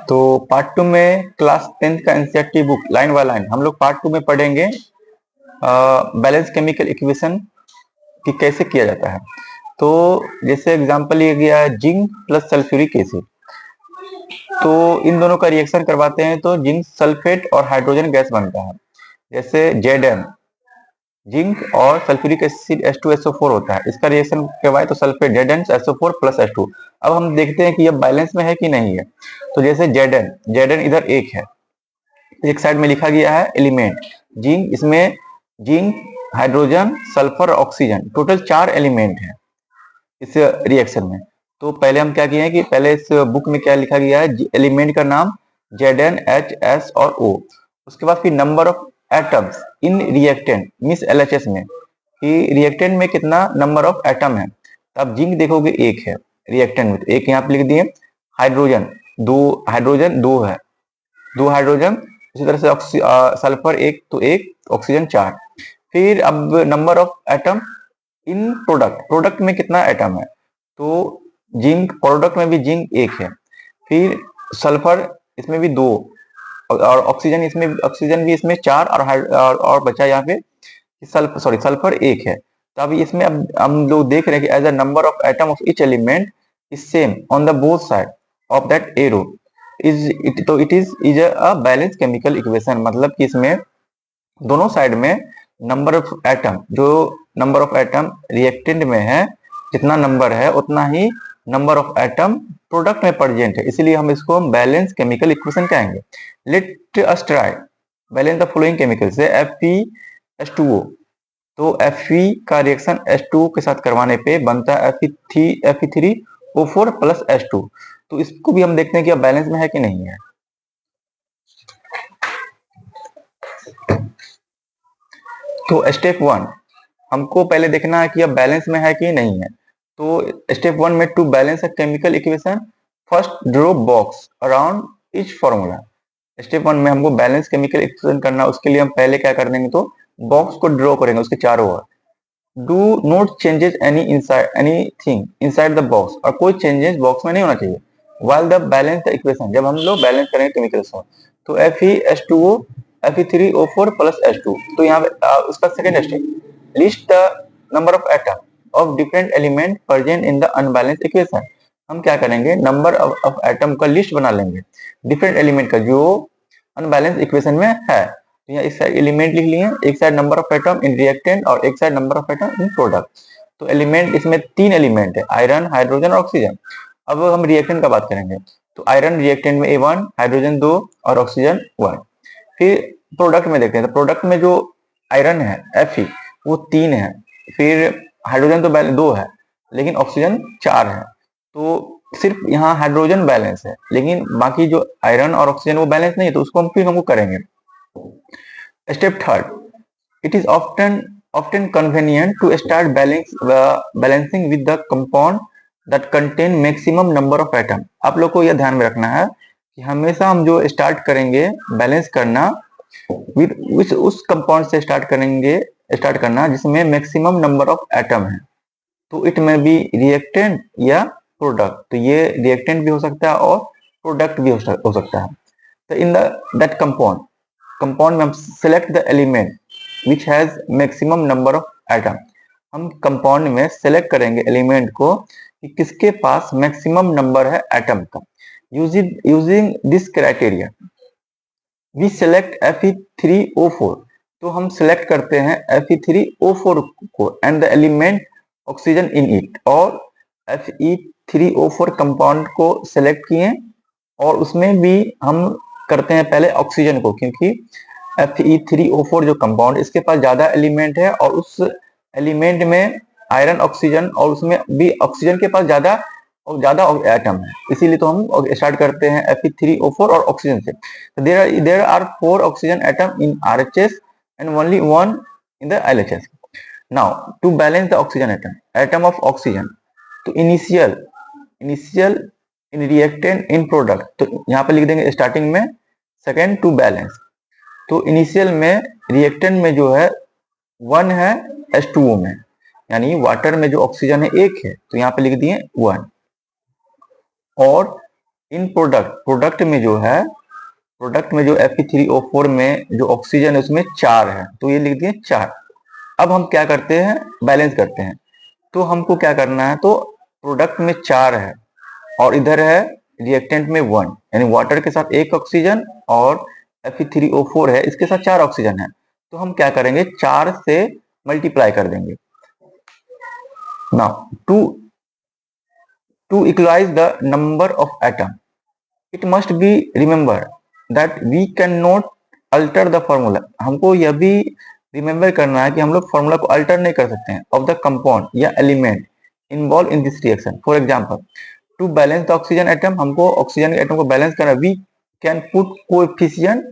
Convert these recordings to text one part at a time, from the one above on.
तो पार्ट 2 में class 10th का NCERT book line by line हम लोग पार्ट 2 में पढ़ेंगे बैलेंस केमिकल इक्वेशन कि कैसे किया जाता है। तो जैसे एग्जांपल लिया गया है जिंक प्लस सल्फ्यूरिक एसिड, तो इन दोनों का रिएक्शन करवाते हैं तो जिंक सल्फेट और हाइड्रोजन गैस बनता है। जैसे Zn जिंक और सल्फ्यूरिक एसिड H2SO4 होता है, इसका रिएक्शन करवाए तो सल्फेट ZnSO4 प्लस H2। अब हम देखते हैं कि यह बैलेंस में है कि नहीं है। तो जैसे Zn इधर एक है, एक साइड में लिखा गया है एलिमेंट जिंक, इसमें zinc hydrogen sulphur oxygen total 4 element है इस रिएक्शन में। तो पहले हम क्या किए हैं कि पहले इस बुक में क्या लिखा गया है, एलिमेंट का नाम Zn H S और O, उसके बाद फिर number of atoms in reactant means LHS में कि रिएक्टेंट में कितना नंबर ऑफ एटम है। तो आप जिंक देखोगे एक है रिएक्टेंट में, तो एक यहाँ पे लिख दिए। हाइड्रोजन दो है, 2 हाइड्रोजन। इसी तरह से सल्फर एक, तो एक, ऑक्सीजन 4। फिर अब number of atom in product में कितना एटम है, तो जिंक प्रोडक्ट में भी जिंक एक है, फिर सल्फर इसमें भी 2 और ऑक्सीजन भी इसमें 4 और बचा यहाँ पे सल्फर एक है। तो अभी इसमें अब हम लोग देख रहे हैं कि as a number of atom of each element is same on the both side of that arrow it is a balance chemical equation. मतलब कि इसमें दोनों साइड में नंबर ऑफ एटम, जो नंबर ऑफ एटम रिएक्टेंट में है जितना number है उतना ही नंबर ऑफ एटम प्रोडक्ट में प्रेजेंट है, इसीलिए हम इसको बैलेंस केमिकल इक्वेशन कहेंगे। Let us try balance the following chemical से FeH2O। तो Fe का रिएक्शन H2O के साथ करवाने पे बनता है Fe3O4 प्लस H2। तो इसको भी हम देखते हैं कि अब बैलेंस में है कि नहीं है। तो स्टेप 1 हमको पहले देखना है कि अब बैलेंस में है कि नहीं है। तो स्टेप 1 में to balance a chemical equation first draw box around each formula. Step 1 में हमको बैलेंस केमिकल इक्वेशन करना, उसके लिए हम पहले क्या कर देंगे, तो बॉक्स को ड्रॉ करेंगे उसके चारों ओर। Do not changes anything inside the box, और कोई चेंजेस बॉक्स में नहीं होना चाहिए। While the balance the equation, जब हम लोग बैलेंस करेंगे केमिकल को, तो FeH2O Fe3O4 प्लस H2। तो यहाँ पे उसका second step, list the number of atom of different element present in the unbalanced equation. हम क्या करेंगे, नंबर ऑफ एटम का लिस्ट बना लेंगे डिफरेंट एलिमेंट का जो अनबैलेंस इक्वेशन में है। तो यहाँ एक साइड एलिमेंट लिख लिए, एक side number of atom in reactant और एक side number of atom in product. तो एलिमेंट इसमें 3 एलिमेंट है, आयरन हाइड्रोजन और ऑक्सीजन। अब हम रिएक्टेंट का बात करेंगे, तो आयरन रिएक्टेंट में A1, हाइड्रोजन 2 और ऑक्सीजन 1। फिर प्रोडक्ट में देखते हैं, तो प्रोडक्ट में जो आयरन है Fe वो 3 है, फिर हाइड्रोजन तो 2 है लेकिन ऑक्सीजन 4 है। तो सिर्फ यहाँ हाइड्रोजन बैलेंस है, लेकिन बाकी जो आयरन और ऑक्सीजन वो बैलेंस नहीं है, तो उसको हम फिर हमको करेंगे। Step third, it is often convenient to start balancing with the compound that contain maximum number of atom। आप लोग को यह ध्यान में रखना है कि हमेशा हम जो स्टार्ट करेंगे बैलेंस करना विद उस कंपाउंड से स्टार्ट करना जिसमें मैक्सिमम नंबर ऑफ एटम है। तो इट में बी रिएक्टेंट या प्रोडक्ट, तो ये रिएक्टेंट भी हो सकता है और प्रोडक्ट भी हो सकता है। तो इन दैट कंपाउंड में हम select the element which has maximum number of atom. हम कंपाउंड में सेलेक्ट करेंगे एलिमेंट को कि किसके पास मैक्सिमम नंबर है एटम का। Using this criteria we select Fe3O4। तो हम सेलेक्ट करते हैं Fe3O4 को and the element oxygen in it, और Fe3O4 कंपाउंड को सेलेक्ट किए और उसमें भी हम करते हैं पहले ऑक्सीजन को, क्योंकि Fe3O4 जो कंपाउंड इसके पास ज्यादा एलिमेंट है और उस एलिमेंट में आयरन ऑक्सीजन और उसमें भी ऑक्सीजन के पास ज्यादा एटम है, इसीलिए तो हम स्टार्ट करते हैं Fe3O4 और ऑक्सीजन से। There are 4 oxygen atom in RHS and only 1 in the LHS। Now to balance the oxygen atom of oxygen, तो initial in reactant in product, तो यहाँ पे लिख देंगे स्टार्टिंग में सेकेंड टू बैलेंस। तो इनिशियल में रिएक्टेंट में जो है 1 है H2O में, यानी वाटर में जो ऑक्सीजन है 1 है, तो यहाँ पे लिख दिए 1। और इन प्रोडक्ट में जो है, प्रोडक्ट में जो Fe3O4 में जो ऑक्सीजन है उसमें 4 है, तो ये लिख दिए 4। अब हम क्या करते हैं, बैलेंस करते हैं। तो हमको क्या करना है, तो प्रोडक्ट में 4 है और इधर है रिएक्टेंट में 1, यानी वाटर के साथ 1 ऑक्सीजन और Fe3O4 है, इसके साथ 4 ऑक्सीजन है। तो हम क्या करेंगे, 4 से मल्टीप्लाई कर देंगे। Now to equalize the number of atom, it must be remember that we can not alter the formula. हमको यह भी रिमेंबर करना है कि हम लोग फॉर्मूला को अल्टर नहीं कर सकते हैं, ऑफ द कंपाउंड या element involve in this reaction. For example, to balance the oxygen atom, हमको ऑक्सीजन के एटम को बैलेंस करना, वी कैन पुट कोएफिशिएंट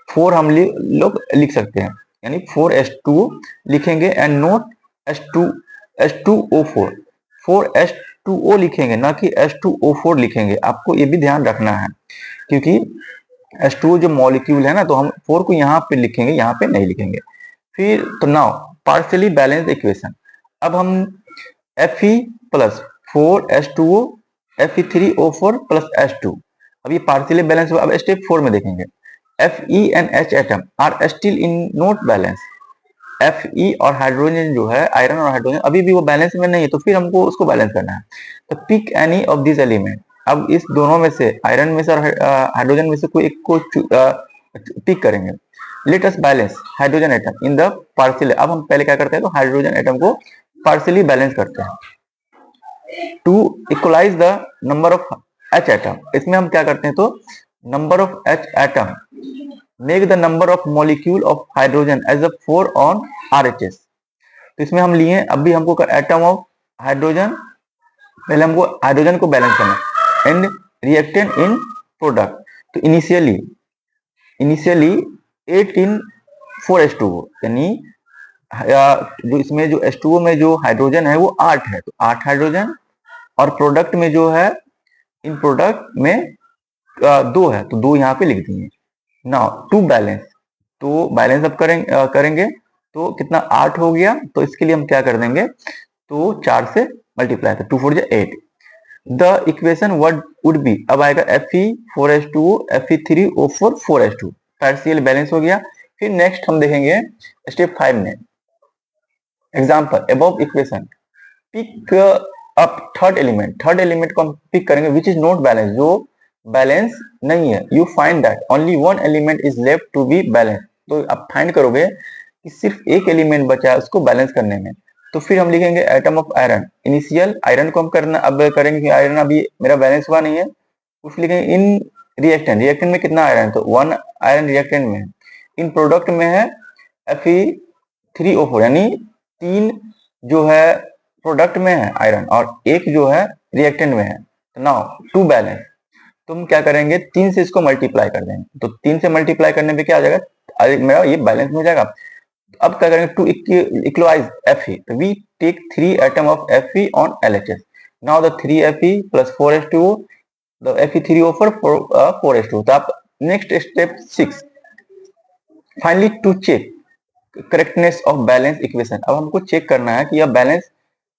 4 हम लोग लिख सकते हैं, यानी 4H2 लिखेंगे एंड नोट H2O4, 4H2O लिखेंगे, ना कि H2O4 लिखेंगे। आपको ये भी ध्यान रखना है, क्योंकि H2O जो मॉलिक्यूल है ना, तो हम 4 को यहाँ पे लिखेंगे, यहाँ पे नहीं लिखेंगे। फिर तो नाउ पार्शियली बैलेंस इक्वेशन, अब हम Fe plus 4H2O Fe3O4 plus H2, अब ये पार्शियली बैलेंस हुआ। अब स्टेप 4 में देखेंगे, Fe and H atom are still in not balance. Fe और हाइड्रोजन जो है, आयरन और हाइड्रोजन अभी भी वो बैलेंस में नहीं है, तो फिर हमको उसको बैलेंस करना है। तो pick any of this element, अब इस दोनों में से, आयरन में से और हाइड्रोजन में से कोई एक को पिक करेंगे। Let us balance hydrogen atom in the partial, अब हम पहले क्या करते हैं, तो हाइड्रोजन एटम को पार्शियली बैलेंस करते हैं। To equalize the number of H atom, इसमें हम क्या करते हैं, तो number of H atom make the number of molecule of hydrogen as a 4 on RHS। तो इसमें हम लिए, अभी हमको एटम ऑफ हाइड्रोजन, पहले हमको हाइड्रोजन को बैलेंस करना एंड रिएक्टेंट इन प्रोडक्ट। तो इनिशियली 8 इन 4H2O, यानी जो इसमें जो H2O में जो हाइड्रोजन है वो 8 है, तो 8 हाइड्रोजन, और प्रोडक्ट में जो है, इन प्रोडक्ट में 2 है, तो 2 यहाँ पे लिख दिए। नाउ टू बैलेंस, तो बैलेंस अब करेंगे तो कितना 8 हो गया, तो इसके लिए हम क्या कर देंगे, तो 4 से मल्टीप्लाई, तो 2 4 8। The equation what would be, अब आएगा Fe 4H2O Fe3O4 4H2, partial balance हो गया। फिर नेक्स्ट हम देखेंगे स्टेप 5 में, example above equation pick up third element को हम पिक करेंगे विच इज नॉट बैलेंस, जो बैलेंस नहीं है। You find that only one element is left to be balance, तो आप फाइंड करोगे कि सिर्फ एक एलिमेंट बचा है उसको बैलेंस करने में। तो फिर हम लिखेंगे atom of iron, initial iron को हम करना, अब करेंगे कि आयरन अभी मेरा बैलेंस हुआ नहीं है, कुछ लिखेंगे इन रिएक्टेंट में कितना आयरन है, तो 1 आयरन रिएक्टेंट में है। इन प्रोडक्ट में है Fe3O4, यानी 3 जो है प्रोडक्ट में है आयरन और 1 जो है रिएक्टेंट में है। तो नाउ टू बैलेंस, तुम क्या करेंगे, 3 से इसको मल्टीप्लाई कर देंगे, तो 3 से मल्टीप्लाई करने पे क्या आ जाएगा, मेरा ये बैलेंस में हो जाएगा। अब क्या करेंगे, टू इक्वलाइज Fe, तो we take 3 atom of Fe on LHS। Now the 3Fe plus 4H2O, the Fe3O4 4H2O। तो आप next step 6, finally to check correctness of balance equation, अब हमको चेक करना है कि यह बैलेंस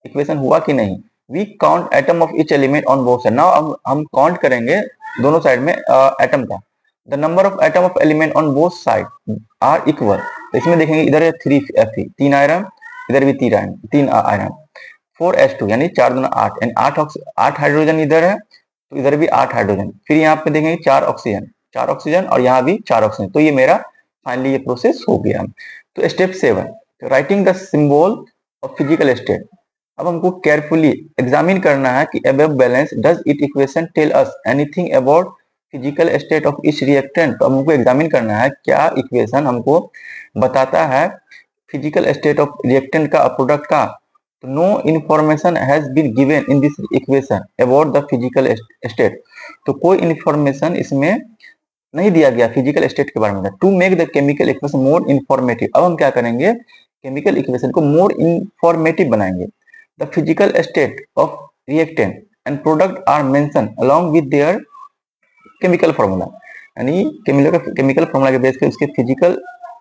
इक्वेशन हुआ कि नहीं। We count atom of each element on both side, now हम काउंट करेंगे दोनों साइड में एटम का। The number of atom of element on both side are equal, तो इसमें देखेंगे इधर है 3Fe 3 आयरन, इधर भी 3 आयरन, 4H2 यानी 4 दूना 8, यानी 8 हाइड्रोजन इधर है, तो इधर भी 8 हाइड्रोजन। फिर यहाँ पे देखेंगे 4 ऑक्सीजन और यहाँ भी 4 ऑक्सीजन, तो ये मेरा फाइनली ये प्रोसेस हो गया। तो step 7, writing the symbol of physical state, अब हमको केयरफुली एग्जामिन करना है कि above balance does it equation tell us anything about physical state of each reactant. तो हमको एग्जामिन करना है क्या इक्वेशन हमको बताता है फिजिकल स्टेट ऑफ रिएक्टेंट का, प्रोडक्ट का। तो no information has been given in this equation about the physical state, तो कोई इन्फॉर्मेशन इसमें नहीं दिया गया फिजिकल स्टेट के बारे में। To make the chemical equation more informative, अब हम क्या करेंगे, केमिकल इक्वेशन को मोर इंफॉर्मेटिव बनाएंगे। The physical state of reactant and product are mention along with their chemical formula, यानी केमिकल फॉर्मूला के बेस पे उसके फिजिकल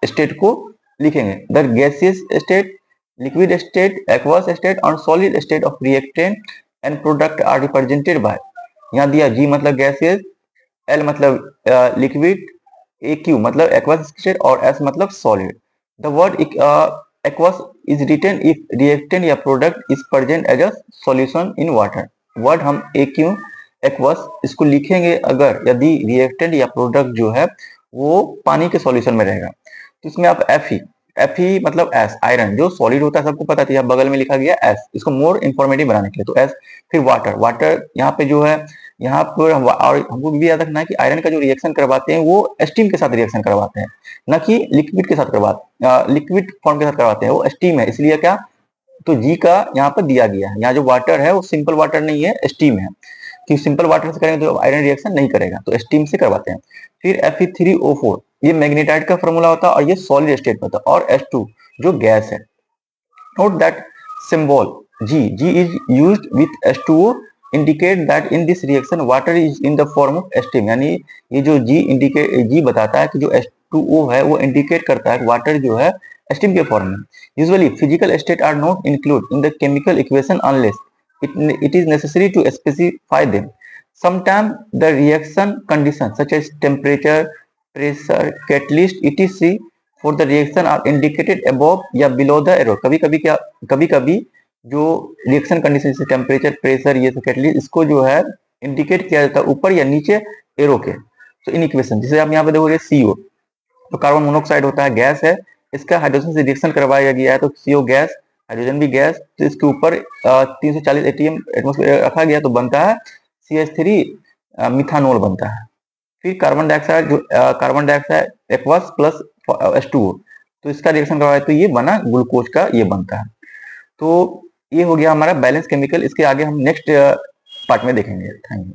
स्टेट को लिखेंगे। The gaseous state, liquid state, aqueous state और solid state of reactant and product are represented by, यहाँ दिया G मतलब गैसेस, L मतलब लिक्विड, AQ मतलब एक्वस स्टेट और S मतलब solid. The word aqueous is written if reactant या product is present as a solution in water. Word हम AQ aqueous इसको लिखेंगे अगर यदि रिएक्टेंट या प्रोडक्ट जो है वो पानी के सॉल्यूशन में रहेगा। तो इसमें आप Fe मतलब एस आयरन जो सॉलिड होता है सबको पता था, बगल में लिखा गया एस, इसको मोर इंफॉर्मेटिव बनाने के लिए तो एस। फिर वाटर यहाँ पे जो है, यहाँ पर और हमको भी याद रखना है कि आयरन का जो रिएक्शन करवाते हैं वो स्टीम के साथ रिएक्शन करवाते हैं, न कि लिक्विड के साथ करवाते, लिक्विड फॉर्म के साथ करवाते हैं, वो स्टीम है इसलिए क्या, तो जी का यहाँ पर दिया गया है। यहाँ जो वाटर है वो सिंपल वाटर नहीं है, स्टीम है, कि सिंपल वाटर से करेंगे तो आयरन रिएक्शन नहीं करेगा, तो स्टीम से करवाते हैं। फिर Fe3O4 ये मैग्नेटाइट का फॉर्मूला होता है और ये सॉलिड स्टेट में होता है, और H2 जो गैस है। Note that symbol G is used with H2O indicate that in this reaction water is in the form of steam, यानी ये जो G बताता है कि जो H2O है वो इंडिकेट करता है कि वाटर जो है स्टीम के फॉर्म में। Usually physical state are not include in the chemical equation unless it is necessary to specify them. Sometimes the reaction conditions such as temperature, pressure, catalyst, etc. for the reaction are indicated above या below the arrow। कभी कभी जो reaction condition जैसे temperature, pressure, ये सब catalyst, इसको जो है इंडिकेट किया जाता है ऊपर या नीचे एरो के। तो इन इक्वेशन जैसे आप यहाँ पे देखोगे CO तो कार्बन मोनोऑक्साइड होता है, गैस है, इसका हाइड्रोजन से रिएक्शन करवाया गया है तो CO गैस, हाइड्रोजन भी गैस, तो इसके ऊपर 340 ATM एटमॉस्फेयर रखा गया तो बनता है CH3 मिथानोल बनता है। फिर carbon dioxide aqueous plus H2O, तो इसका रिएक्शन करवाया तो ये बना ग्लूकोज का, ये बनता है। तो ये हो गया हमारा बैलेंस केमिकल। इसके आगे हम नेक्स्ट पार्ट में देखेंगे। Thank you.